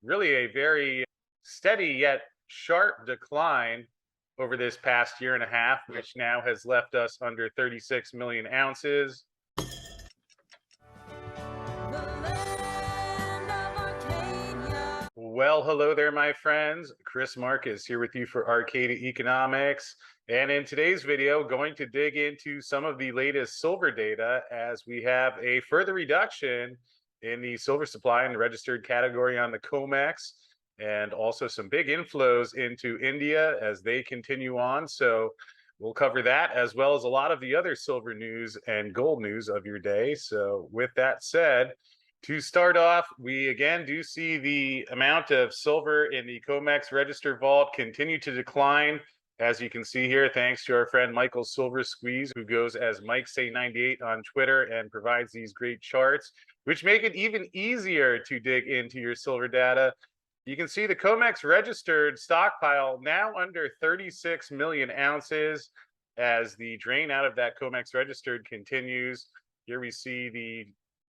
really a very steady yet sharp decline over this past year and a half, which now has left us under 36 million ounces. Well, hello there, my friends. Chris Marcus here with you for Arcadia Economics. And in today's video, going to dig into some of the latest silver data as we have a further reduction in the silver supply in the registered category on the COMEX, and also some big inflows into India as they continue on. So we'll cover that as well as a lot of the other silver news and gold news of your day. So with that said, to start off, we again do see the amount of silver in the COMEX register vault continue to decline. As you can see here, thanks to our friend Michael Silver Squeeze, who goes as Mike Say 98 on Twitter and provides these great charts, which make it even easier to dig into your silver data. You can see the COMEX registered stockpile now under 36 million ounces as the drain out of that COMEX registered continues. Here we see the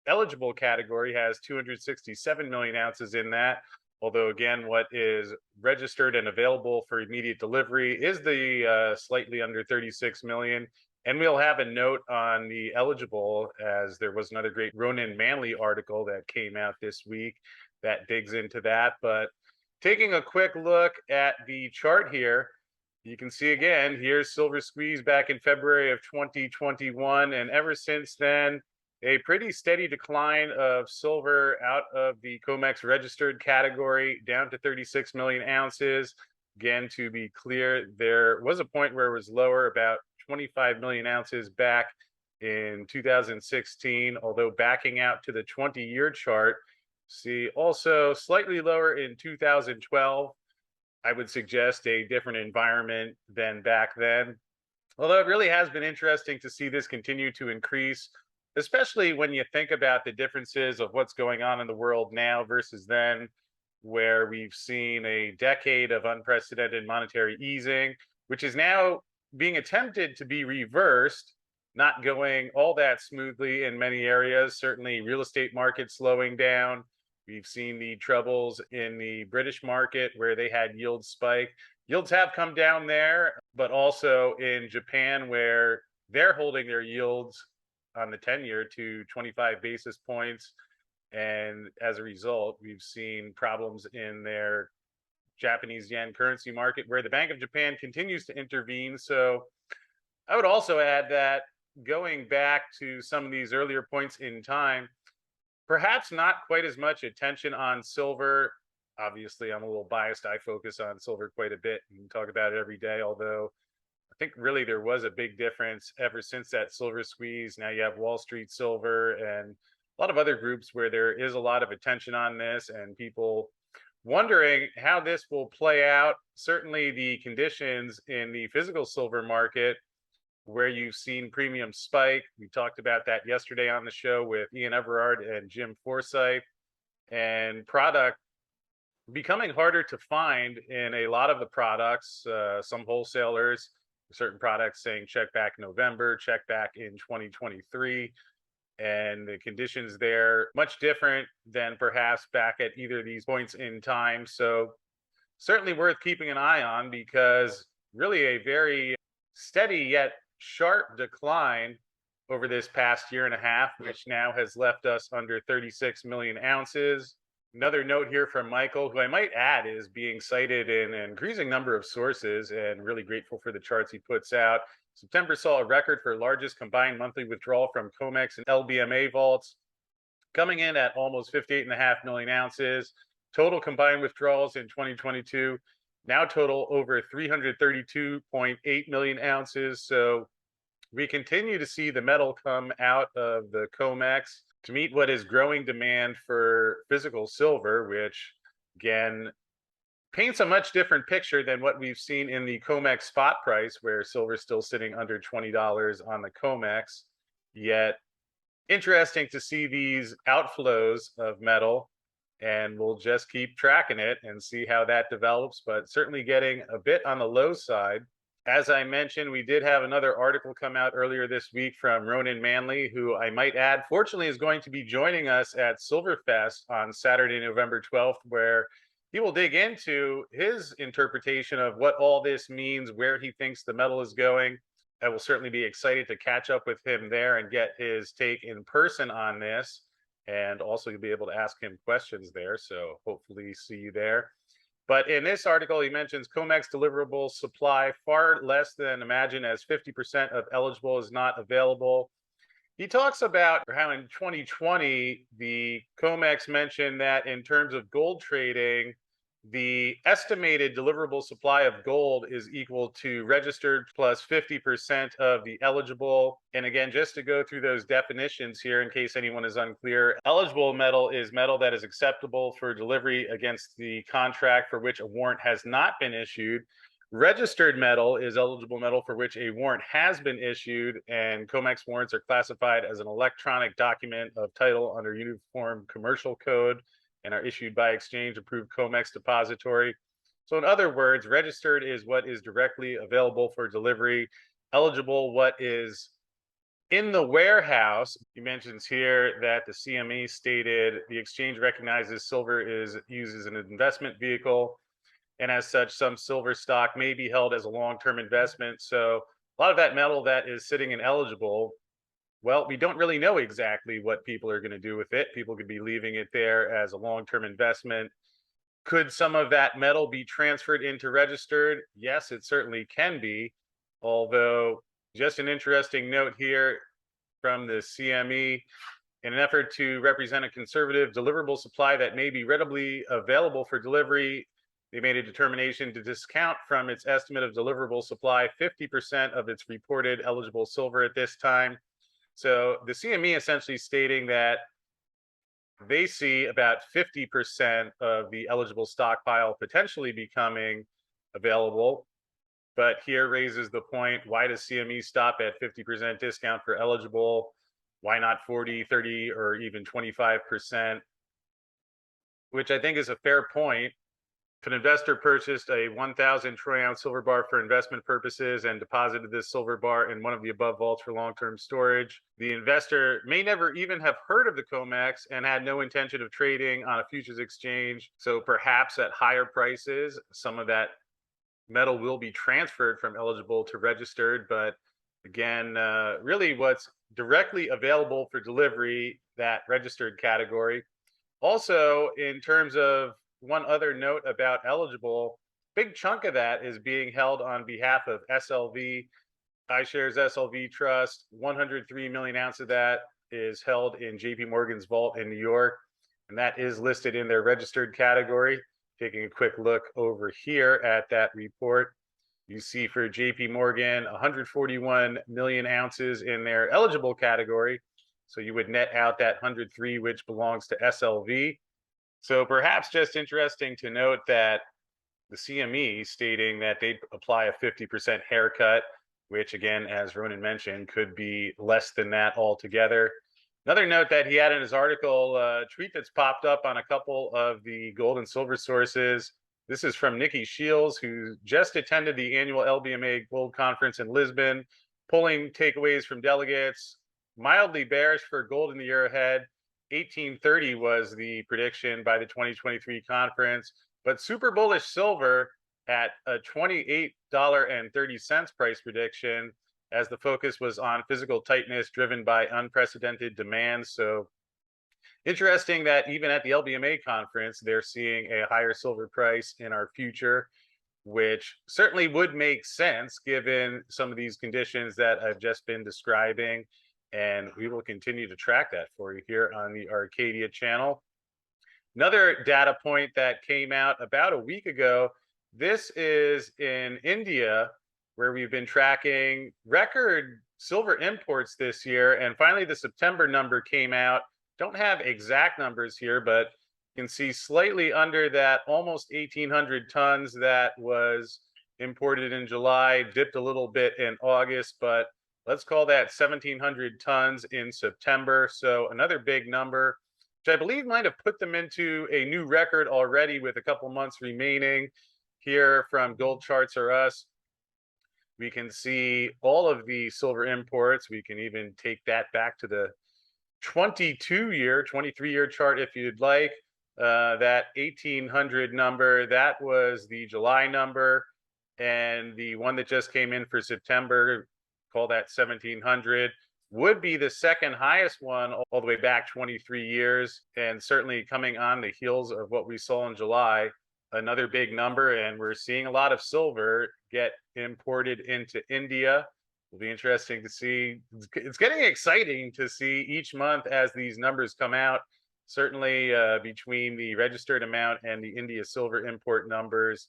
eligible category has 267 million ounces in that. Although, again, what is registered and available for immediate delivery is the slightly under 36 million. And we'll have a note on the eligible, as there was another great Ronan Manley article that came out this week that digs into that. But taking a quick look at the chart here, you can see again, here's Silver Squeeze back in February of 2021. And ever since then, a pretty steady decline of silver out of the COMEX registered category down to 36 million ounces. Again, to be clear, there was a point where it was lower, about 25 million ounces back in 2016, although backing out to the 20-year chart, see also slightly lower in 2012. I would suggest a different environment than back then. Although it really has been interesting to see this continue to increase, especially when you think about the differences of what's going on in the world now versus then, where we've seen a decade of unprecedented monetary easing, which is now being attempted to be reversed, not going all that smoothly in many areas. Certainly real estate market slowing down. We've seen the troubles in the British market where they had yields spike. Yields have come down there, but also in Japan, where they're holding their yields on the 10-year to 25 basis points. And as a result, we've seen problems in their Japanese yen currency market, where the Bank of Japan continues to intervene. So I would also add that going back to some of these earlier points in time, perhaps not quite as much attention on silver. Obviously, I'm a little biased. I focus on silver quite a bit and talk about it every day, although I think really there was a big difference ever since that silver squeeze. Now you have Wall Street Silver and a lot of other groups where there is a lot of attention on this and people wondering how this will play out. Certainly the conditions in the physical silver market, where you've seen premium spike. We talked about that yesterday on the show with Ian Everard and Jim Forsyth, and product becoming harder to find in a lot of the products. Some wholesalers, certain products saying check back November, check back in 2023. And the conditions there much different than perhaps back at either of these points in time. So certainly worth keeping an eye on, because really a very steady yet sharp decline over this past year and a half, which now has left us under 36 million ounces. Another note here from Michael, who I might add is being cited in an increasing number of sources, and really grateful for the charts he puts out. September saw a record for largest combined monthly withdrawal from COMEX and LBMA vaults, coming in at almost 58.5 million ounces. Total combined withdrawals in 2022 now total over 332.8 million ounces. So we continue to see the metal come out of the COMEX to meet what is growing demand for physical silver, which again paints a much different picture than what we've seen in the COMEX spot price, where silver is still sitting under $20 on the COMEX. Yet interesting to see these outflows of metal, and we'll just keep tracking it and see how that develops, but certainly getting a bit on the low side. As I mentioned, we did have another article come out earlier this week from Ronan Manley, who I might add, fortunately, is going to be joining us at Silverfest on Saturday, November 12th, where he will dig into his interpretation of what all this means, where he thinks the metal is going. I will certainly be excited to catch up with him there and get his take in person on this. And also, you'll be able to ask him questions there. So hopefully, see you there. But in this article, he mentions COMEX deliverable supply far less than imagine, as 50% of eligible is not available. He talks about how in 2020, the COMEX mentioned that in terms of gold trading, the estimated deliverable supply of gold is equal to registered plus 50% of the eligible. And again, just to go through those definitions here in case anyone is unclear, eligible metal is metal that is acceptable for delivery against the contract for which a warrant has not been issued. Registered metal is eligible metal for which a warrant has been issued, and COMEX warrants are classified as an electronic document of title under Uniform Commercial Code and are issued by exchange approved COMEX depository. So in other words, registered is what is directly available for delivery, eligible what is in the warehouse. He mentions here that the CME stated the exchange recognizes silver is used as an investment vehicle, and as such, some silver stock may be held as a long-term investment. So a lot of that metal that is sitting ineligible, well, we don't really know exactly what people are going to do with it. People could be leaving it there as a long-term investment. Could some of that metal be transferred into registered? Yes, it certainly can be. Although, just an interesting note here from the CME, in an effort to represent a conservative deliverable supply that may be readily available for delivery, they made a determination to discount from its estimate of deliverable supply 50% of its reported eligible silver at this time. So the CME essentially stating that they see about 50% of the eligible stockpile potentially becoming available. But here raises the point, why does CME stop at 50% discount for eligible? Why not 40, 30, or even 25%? Which I think is a fair point. If an investor purchased a 1,000 troy ounce silver bar for investment purposes and deposited this silver bar in one of the above vaults for long-term storage, the investor may never even have heard of the COMEX and had no intention of trading on a futures exchange. So perhaps at higher prices, some of that metal will be transferred from eligible to registered. But again, really what's directly available for delivery, that registered category. Also, in terms of one other note about eligible, big chunk of that is being held on behalf of SLV, iShares SLV Trust. 103 million ounces of that is held in JP Morgan's vault in New York, and that is listed in their registered category. Taking a quick look over here at that report, you see for JP Morgan, 141 million ounces in their eligible category. So you would net out that 103, which belongs to SLV. So perhaps just interesting to note that the CME stating that they'd apply a 50% haircut, which again, as Ronan mentioned, could be less than that altogether. Another note that he had in his article, a tweet that's popped up on a couple of the gold and silver sources. This is from Nikki Shields, who just attended the annual LBMA Gold Conference in Lisbon, pulling takeaways from delegates. Mildly bearish for gold in the year ahead. 1830 was the prediction by the 2023 conference, but super bullish silver at a $28.30 price prediction, as the focus was on physical tightness driven by unprecedented demand. So interesting that even at the LBMA conference, they're seeing a higher silver price in our future, which certainly would make sense given some of these conditions that I've just been describing. And we will continue to track that for you here on the Arcadia channel. Another data point that came out about a week ago, this is in India, where we've been tracking record silver imports this year. And finally, the September number came out. Don't have exact numbers here, but you can see slightly under that almost 1,800 tons that was imported in July, dipped a little bit in August, but let's call that 1,700 tons in September. So another big number, which I believe might have put them into a new record already with a couple months remaining. Here from Gold Charts R Us, we can see all of the silver imports. We can even take that back to the 23-year chart if you'd like. That 1800 number, that was the July number. And the one that just came in for September, call that 1700, would be the second highest one all the way back 23 years. And certainly coming on the heels of what we saw in July, another big number. And we're seeing a lot of silver get imported into India. It'll be interesting to see. It's getting exciting to see each month as these numbers come out. Certainly between the registered amount and the India silver import numbers,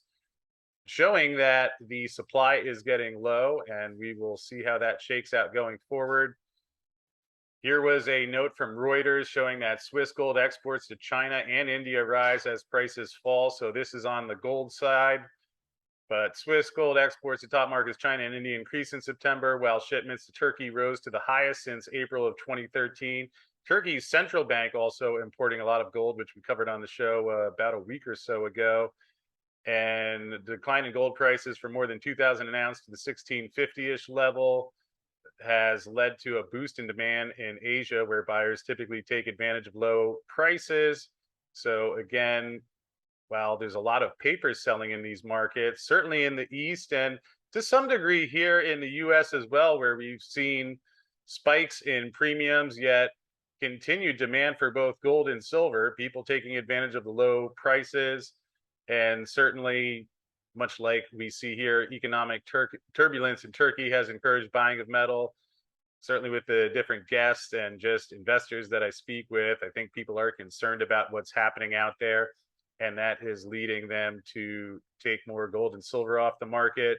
showing that the supply is getting low, and we will see how that shakes out going forward. Here was a note from Reuters showing that Swiss gold exports to China and India rise as prices fall. So this is on the gold side. But Swiss gold exports to top markets China and India increased in September, while shipments to Turkey rose to the highest since April of 2013. Turkey's central bank also importing a lot of gold, which we covered on the show about a week or so ago. And the decline in gold prices from more than 2,000 an ounce to the 1650-ish level has led to a boost in demand in Asia, where buyers typically take advantage of low prices. So again, while there's a lot of paper selling in these markets, certainly in the East and to some degree here in the US as well, where we've seen spikes in premiums, yet continued demand for both gold and silver, people taking advantage of the low prices. And certainly, much like we see here, economic turbulence in Turkey has encouraged buying of metal. Certainly with the different guests and just investors that I speak with, I think people are concerned about what's happening out there, and that is leading them to take more gold and silver off the market.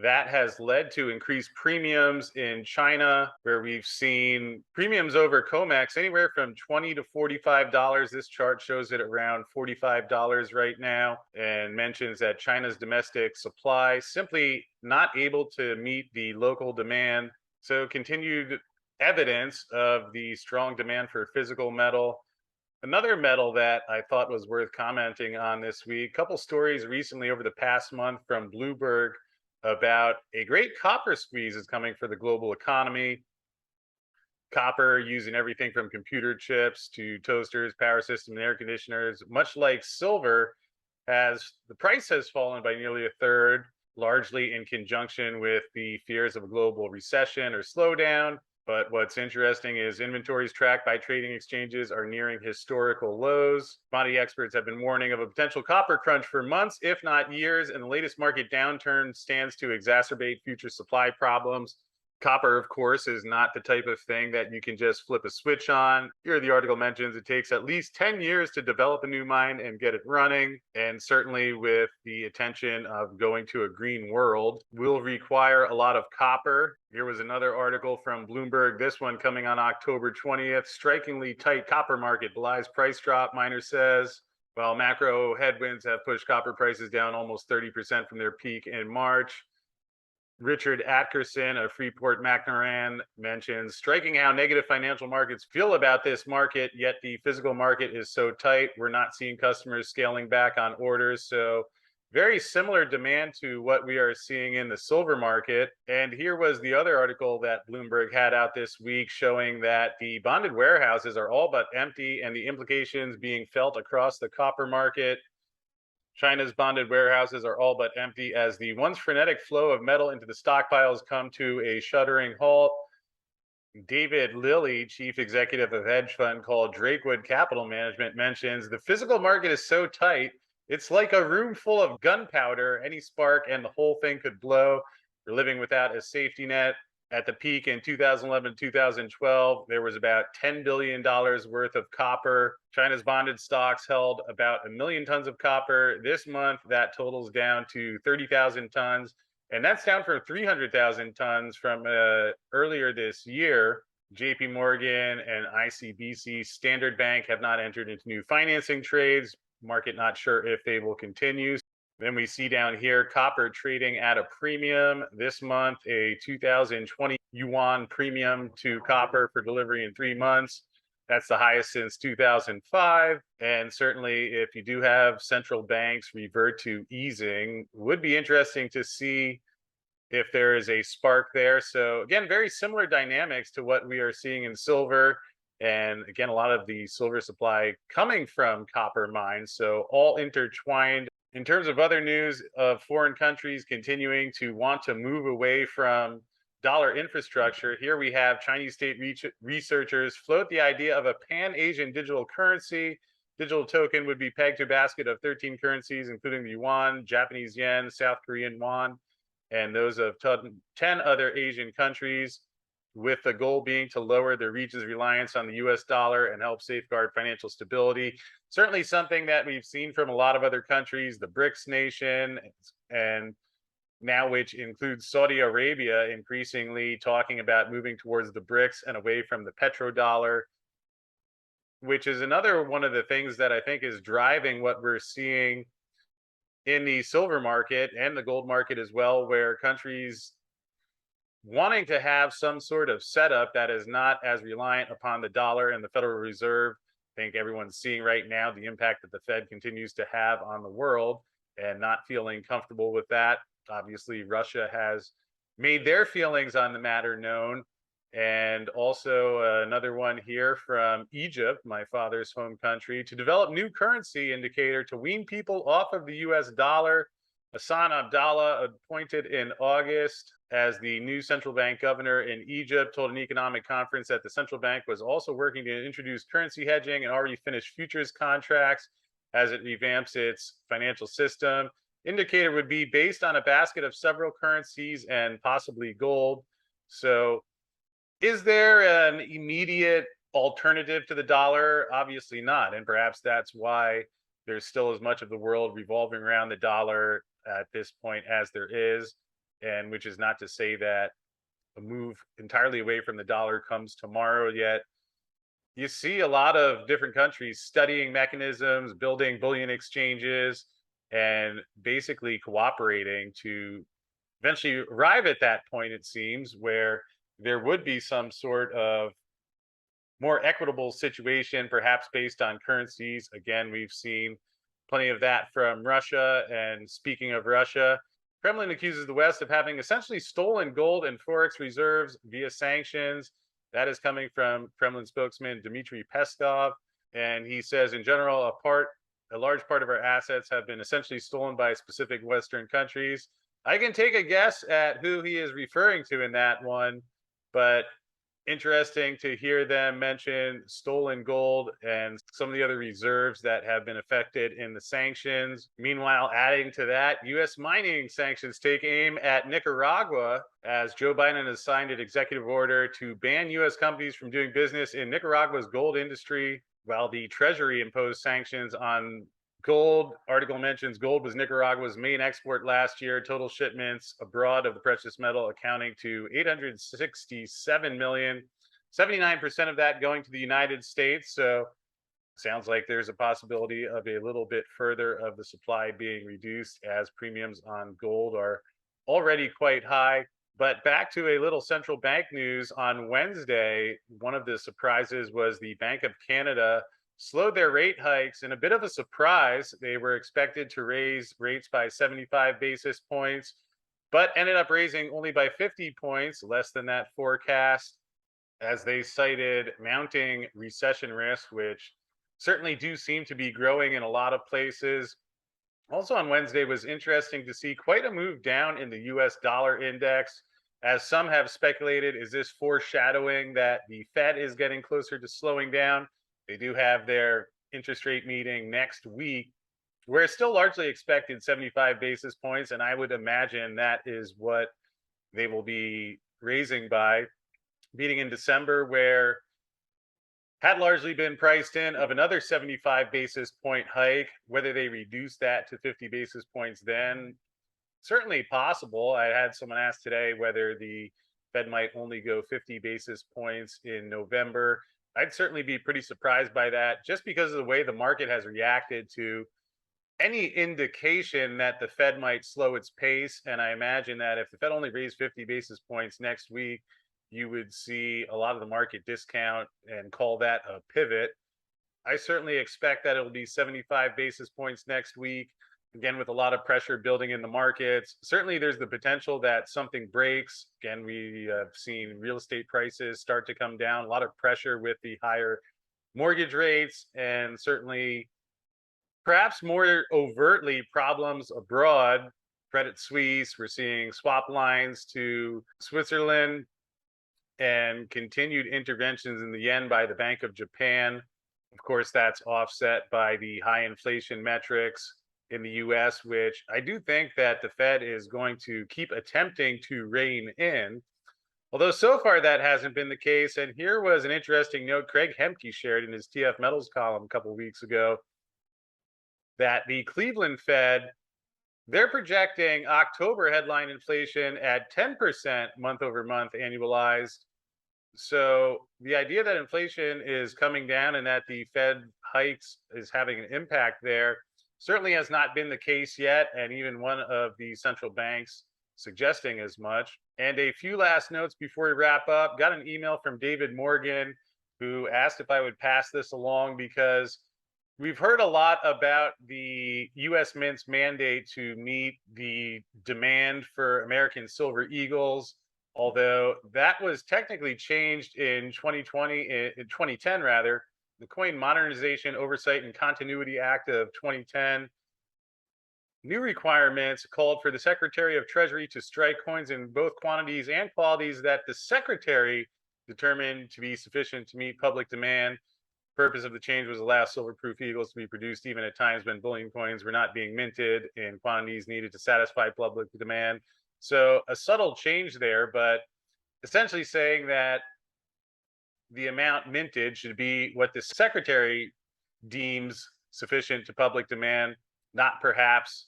That has led to increased premiums in China, where we've seen premiums over COMEX anywhere from $20 to $45. This chart shows it around $45 right now, and mentions that China's domestic supply simply not able to meet the local demand. So continued evidence of the strong demand for physical metal. Another metal that I thought was worth commenting on this week, a couple stories recently over the past month from Bloomberg about a great copper squeeze is coming for the global economy. Copper used in everything from computer chips to toasters, power systems, and air conditioners. Much like silver, as the price has fallen by nearly a third, largely in conjunction with the fears of a global recession or slowdown. But what's interesting is inventories tracked by trading exchanges are nearing historical lows. Commodity experts have been warning of a potential copper crunch for months, if not years, and the latest market downturn stands to exacerbate future supply problems. Copper, of course, is not the type of thing that you can just flip a switch on. Here, the article mentions it takes at least 10 years to develop a new mine and get it running. And certainly with the attention of going to a green world, will require a lot of copper. Here was another article from Bloomberg, this one coming on October 20th. Strikingly tight copper market belies price drop, miner says. While macro headwinds have pushed copper prices down almost 30% from their peak in March, Richard Atkerson of Freeport McMoran mentions, striking how negative financial markets feel about this market, yet the physical market is so tight, we're not seeing customers scaling back on orders. So very similar demand to what we are seeing in the silver market. And here was the other article that Bloomberg had out this week showing that the bonded warehouses are all but empty, and the implications being felt across the copper market. China's bonded warehouses are all but empty as the once frenetic flow of metal into the stockpiles come to a shuddering halt. David Lilly, chief executive of hedge fund called Drakewood Capital Management, mentions the physical market is so tight, it's like a room full of gunpowder. Any spark and the whole thing could blow. We're living without a safety net. At the peak in 2011, 2012, there was about $10 billion worth of copper. China's bonded stocks held about 1 million tons of copper. This month, that totals down to 30,000 tons. And that's down from 300,000 tons from earlier this year. JP Morgan and ICBC Standard Bank have not entered into new financing trades. Market not sure if they will continue. Then we see down here copper trading at a premium this month, a 2020 yuan premium to copper for delivery in 3 months. That's the highest since 2005. And certainly if you do have central banks revert to easing, would be interesting to see if there is a spark there. So again, very similar dynamics to what we are seeing in silver. And again, a lot of the silver supply coming from copper mines. So all intertwined. In terms of other news of foreign countries continuing to want to move away from dollar infrastructure, here we have Chinese state researchers float the idea of a pan-Asian digital currency. Digital token would be pegged to a basket of 13 currencies, including the yuan, Japanese yen, South Korean won, and those of 10 other Asian countries, with the goal being to lower the region's reliance on the US dollar and help safeguard financial stability. Certainly something that we've seen from a lot of other countries, the BRICS nation, and now which includes Saudi Arabia, increasingly talking about moving towards the BRICS and away from the petrodollar, which is another one of the things that I think is driving what we're seeing in the silver market and the gold market as well, where countries wanting to have some sort of setup that is not as reliant upon the dollar and the Federal Reserve. I think everyone's seeing right now the impact that the Fed continues to have on the world and not feeling comfortable with that. Obviously, Russia has made their feelings on the matter known. And also another one here from Egypt, my father's home country, to develop new currency indicator to wean people off of the US dollar. Hassan Abdallah, appointed in August as the new central bank governor in Egypt, told an economic conference that the central bank was also working to introduce currency hedging and already finished futures contracts as it revamps its financial system. Indicator would be based on a basket of several currencies and possibly gold. So is there an immediate alternative to the dollar? Obviously not. And perhaps that's why there's still as much of the world revolving around the dollar at this point as there is. And which is not to say that a move entirely away from the dollar comes tomorrow yet. You see a lot of different countries studying mechanisms, building bullion exchanges, and basically cooperating to eventually arrive at that point, it seems, where there would be some sort of more equitable situation, perhaps based on currencies. Again, we've seen plenty of that from Russia. And speaking of Russia, Kremlin accuses the West of having essentially stolen gold and forex reserves via sanctions. That is coming from Kremlin spokesman Dmitry Peskov. And he says, in general, a large part of our assets have been essentially stolen by specific Western countries. I can take a guess at who he is referring to in that one, but interesting to hear them mention stolen gold and some of the other reserves that have been affected in the sanctions. Meanwhile, adding to that, U.S. mining sanctions take aim at Nicaragua as Joe Biden has signed an executive order to ban U.S. companies from doing business in Nicaragua's gold industry, while the Treasury imposed sanctions on gold. Article mentions gold was Nicaragua's main export last year. Total shipments abroad of the precious metal accounting to 867 million, 79% of that going to the United States. So sounds like there's a possibility of a little bit further of the supply being reduced as premiums on gold are already quite high. But back to a little central bank news on Wednesday, one of the surprises was the Bank of Canada slowed their rate hikes in a bit of a surprise. They were expected to raise rates by 75 basis points, but ended up raising only by 50 points, less than that forecast, as they cited mounting recession risk, which certainly do seem to be growing in a lot of places. Also on Wednesday was interesting to see quite a move down in the US dollar index, as some have speculated, is this foreshadowing that the Fed is getting closer to slowing down? They do have their interest rate meeting next week, where it's still largely expected 75 basis points. And I would imagine that is what they will be raising by. Meeting in December, where had largely been priced in of another 75 basis point hike. Whether they reduce that to 50 basis points then, certainly possible. I had someone ask today whether the Fed might only go 50 basis points in November. I'd certainly be pretty surprised by that, just because of the way the market has reacted to any indication that the Fed might slow its pace. And I imagine that if the Fed only raised 50 basis points next week, you would see a lot of the market discount and call that a pivot. I certainly expect that it will be 75 basis points next week. again, with a lot of pressure building in the markets. Certainly, there's the potential that something breaks. Again, we have seen real estate prices start to come down, a lot of pressure with the higher mortgage rates, and certainly perhaps more overtly problems abroad. Credit Suisse, we're seeing swap lines to Switzerland and continued interventions in the yen by the Bank of Japan. Of course, that's offset by the high inflation metrics in the US, which I do think that the Fed is going to keep attempting to rein in. Although so far that hasn't been the case. And here was an interesting note Craig Hemke shared in his TF Metals column a couple of weeks ago that the Cleveland Fed, they're projecting October headline inflation at 10% month over month annualized. So the idea that inflation is coming down and that the Fed hikes is having an impact there certainly has not been the case yet. And even one of the central banks suggesting as much. And a few last notes before we wrap up. Got an email from David Morgan who asked if I would pass this along because we've heard a lot about the US Mint's mandate to meet the demand for American silver eagles, although that was technically changed in 2010 rather. The Coin Modernization Oversight and Continuity Act of 2010. New requirements called for the Secretary of Treasury to strike coins in both quantities and qualities that the Secretary determined to be sufficient to meet public demand. Purpose of the change was allow silver-proof eagles to be produced even at times when bullion coins were not being minted in quantities needed to satisfy public demand. So a subtle change there, but essentially saying that the amount minted should be what the secretary deems sufficient to public demand, not perhaps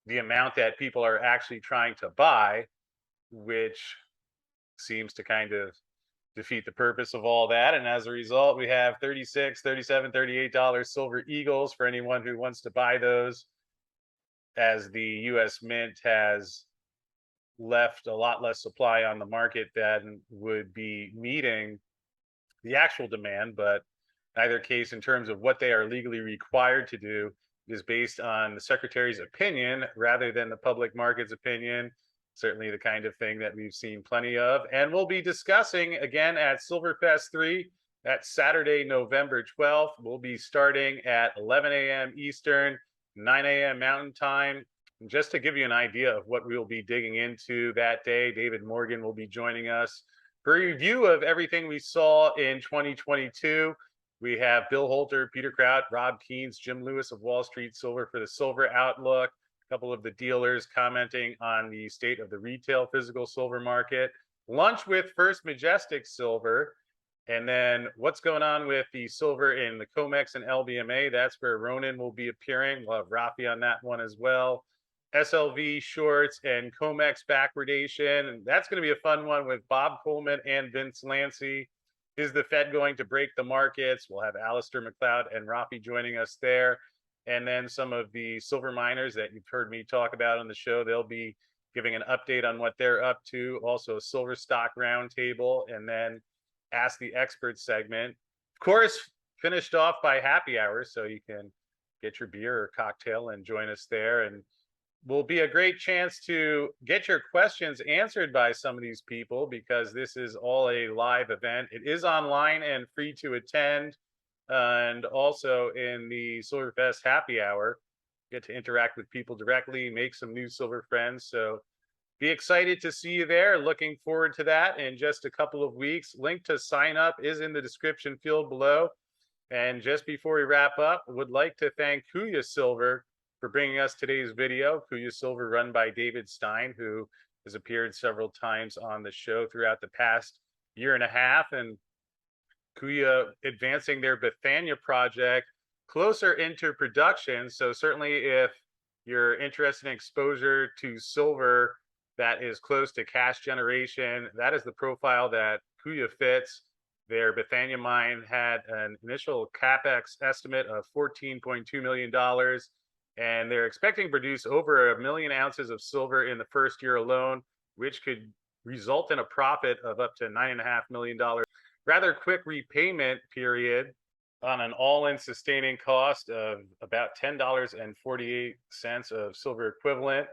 the amount that people are actually trying to buy, which seems to kind of defeat the purpose of all that. And as a result, we have $36, $37, $38 silver eagles for anyone who wants to buy those, as the US Mint has left a lot less supply on the market than would be meeting the actual demand. But in either case, in terms of what they are legally required to do, is based on the secretary's opinion rather than the public market's opinion. Certainly the kind of thing that we've seen plenty of. And we'll be discussing again at Silverfest 3. That's Saturday, November 12th. We'll be starting at 11 a.m. Eastern, 9 a.m. Mountain Time. And just to give you an idea of what we'll be digging into that day, David Morgan will be joining us for a review of everything we saw in 2022. We have Bill Holter, Peter Kraut, Rob Keynes, Jim Lewis of Wall Street Silver for the Silver Outlook. A couple of the dealers commenting on the state of the retail physical silver market. Lunch with First Majestic Silver. And then what's going on with the silver in the COMEX and LBMA. That's where Ronan will be appearing. We'll have Rafi on that one as well. SLV shorts and COMEX backwardation. And that's going to be a fun one with Bob Coleman and Vince Lancy. Is the Fed going to break the markets? We'll have Alistair McLeod and Rafi joining us there. And then some of the silver miners that you've heard me talk about on the show, they'll be giving an update on what they're up to. Also a silver stock roundtable, and then Ask the Expert segment. Of course, finished off by happy hour, so you can get your beer or cocktail and join us there. And will be a great chance to get your questions answered by some of these people because this is all a live event. It is online and free to attend. And also in the Silverfest happy hour, get to interact with people directly, make some new silver friends. So be excited to see you there. Looking forward to that in just a couple of weeks. Link to sign up is in the description field below. And just before we wrap up, would like to thank Kuya Silver for bringing us today's video. Kuya Silver, run by David Stein, who has appeared several times on the show throughout the past year and a half. And Kuya advancing their Bethania project closer into production. So certainly if you're interested in exposure to silver that is close to cash generation, that is the profile that Kuya fits. Their Bethania mine had an initial CapEx estimate of $14.2 million. And they're expecting to produce over 1 million ounces of silver in the first year alone, which could result in a profit of up to $9.5 million. Rather quick repayment period. on an all-in sustaining cost of about $10.48 of silver equivalent.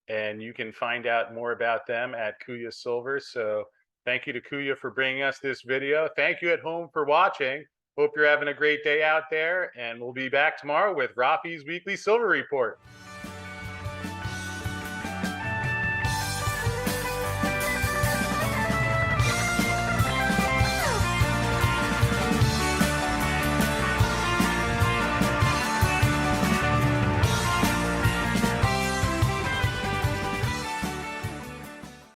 And you can find out more about them at Kuya Silver. So thank you to Kuya for bringing us this video. Thank you at home for watching. Hope you're having a great day out there, and we'll be back tomorrow with Rafi's Weekly Silver Report.